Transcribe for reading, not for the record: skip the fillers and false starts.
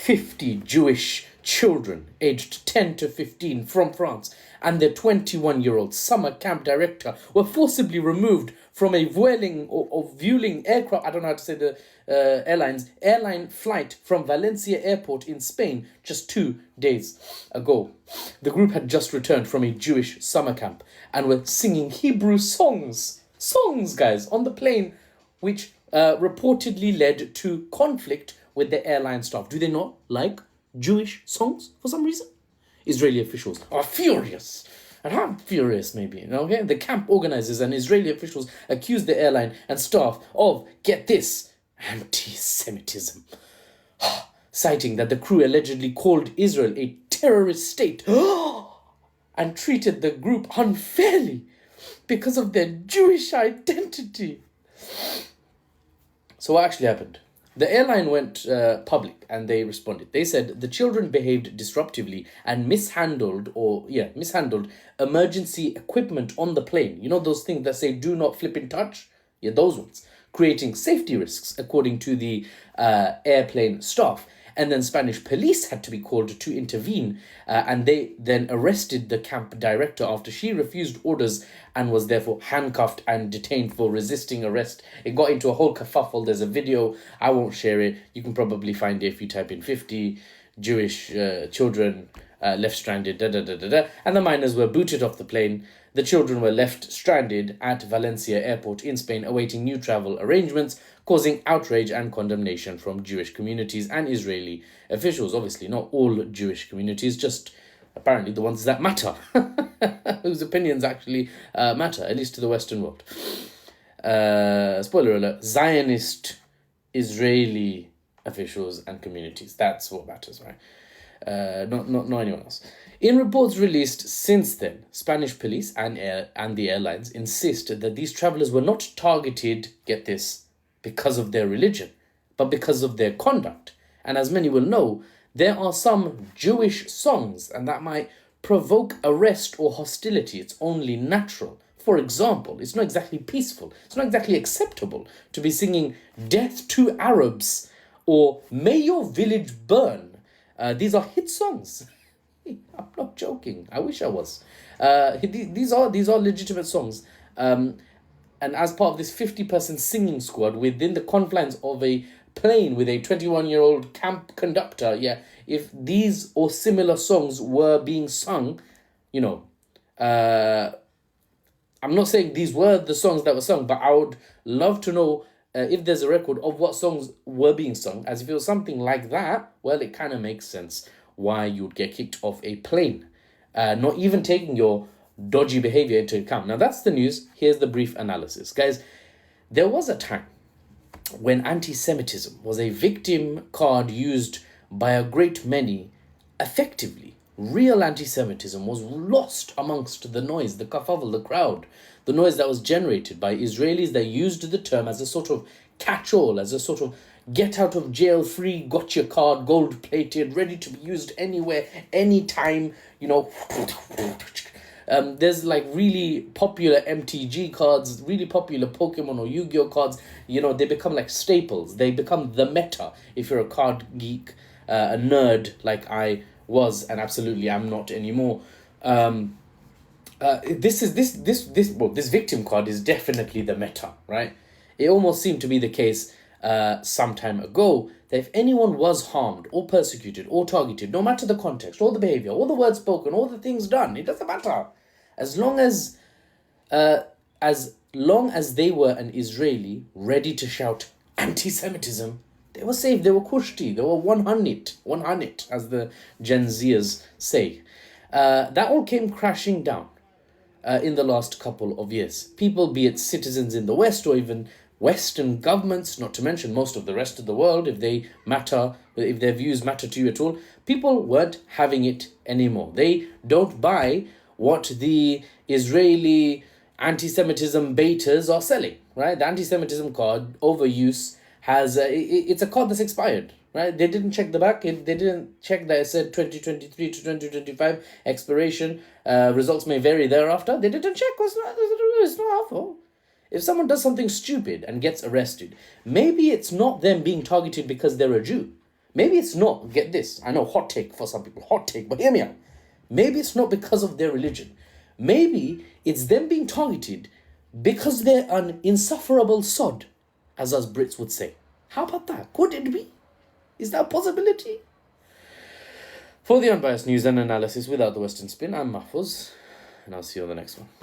50 Jewish children aged 10 to 15 from France and their 21-year-old summer camp director were forcibly removed from a Vueling aircraft, I don't know how to say the airline flight from Valencia airport in Spain just 2 days ago. The group had just returned from a Jewish summer camp and were singing Hebrew songs, guys, on the plane, which reportedly led to conflict with the airline staff. Do they not like Jewish songs for some reason? Israeli officials are furious. And I'm furious, maybe. Okay? The camp organizers and Israeli officials accused the airline and staff of, get this, anti-Semitism, citing that the crew allegedly called Israel a terrorist state and treated the group unfairly because of their Jewish identity. So what actually happened? The airline went public and they responded. They said the children behaved disruptively and mishandled emergency equipment on the plane. You know those things that say do not flip and touch? Yeah, those ones. Creating safety risks, according to the airplane staff. And then Spanish police had to be called to intervene, and they then arrested the camp director after she refused orders and was therefore handcuffed and detained for resisting arrest. It got into a whole kerfuffle. There's a video. I won't share it. You can probably find it if you type in 50 Jewish children left stranded, and the minors were booted off the plane. The children were left stranded at Valencia airport in Spain, awaiting new travel arrangements, causing outrage and condemnation from Jewish communities and Israeli officials. Obviously, not all Jewish communities, just apparently the ones that matter, whose opinions actually matter, at least to the Western world. Spoiler alert, Zionist Israeli officials and communities. That's what matters, right? Not anyone else. In reports released since then, Spanish police and the airlines insist that these travelers were not targeted, get this, because of their religion, but because of their conduct. And as many will know, there are some Jewish songs, and that might provoke arrest or hostility. It's only natural. For example, it's not exactly peaceful. It's not exactly acceptable to be singing "Death to Arabs" or "May Your Village Burn." These are hit songs. I'm not joking. I wish I was. These are legitimate songs. And as part of this 50-person singing squad within the confines of a plane with a 21-year-old camp conductor, if these or similar songs were being sung, I'm not saying these were the songs that were sung, but I would love to know if there's a record of what songs were being sung, as if it was something like that, well, it kind of makes sense why you'd get kicked off a plane. Not even taking your dodgy behavior into account. Now, that's the news. Here's the brief analysis. Guys, there was a time when anti-Semitism was a victim card used by a great many effectively. Real anti-Semitism was lost amongst the noise, the kerfuffle, the crowd, the noise that was generated by Israelis that used the term as a sort of catch-all, as a sort of get-out-of-jail-free gotcha card, gold-plated, ready to be used anywhere, anytime, There's like really popular MTG cards, really popular Pokemon or Yu-Gi-Oh cards. They become like staples. They become the meta if you're a card geek, a nerd like I was, and absolutely I'm not anymore. This victim card is definitely the meta, right? It almost seemed to be the case some time ago that if anyone was harmed or persecuted or targeted, no matter the context or the behavior or the words spoken or the things done, it doesn't matter. As long as they were an Israeli ready to shout anti-Semitism, they were safe, they were kushti, they were 100, as the Gen Zers say. That all came crashing down in the last couple of years. People, be it citizens in the West or even Western governments, not to mention most of the rest of the world, if their views matter to you at all, people weren't having it anymore. They don't buy what the Israeli anti-Semitism baiters are selling, right? The anti-Semitism card, overuse, it's a card that's expired, right? They didn't check the back. They didn't check that it said 2023 to 2025 expiration. Results may vary thereafter. They didn't check. It's not our fault. If someone does something stupid and gets arrested, maybe it's not them being targeted because they're a Jew. Maybe it's not, get this, I know, hot take for some people, hot take, but hear me out. Maybe it's not because of their religion. Maybe it's them being targeted because they're an insufferable sod, as us Brits would say. How about that? Could it be? Is that a possibility? For the unbiased news and analysis without the Western spin, I'm Mahfouz, and I'll see you on the next one.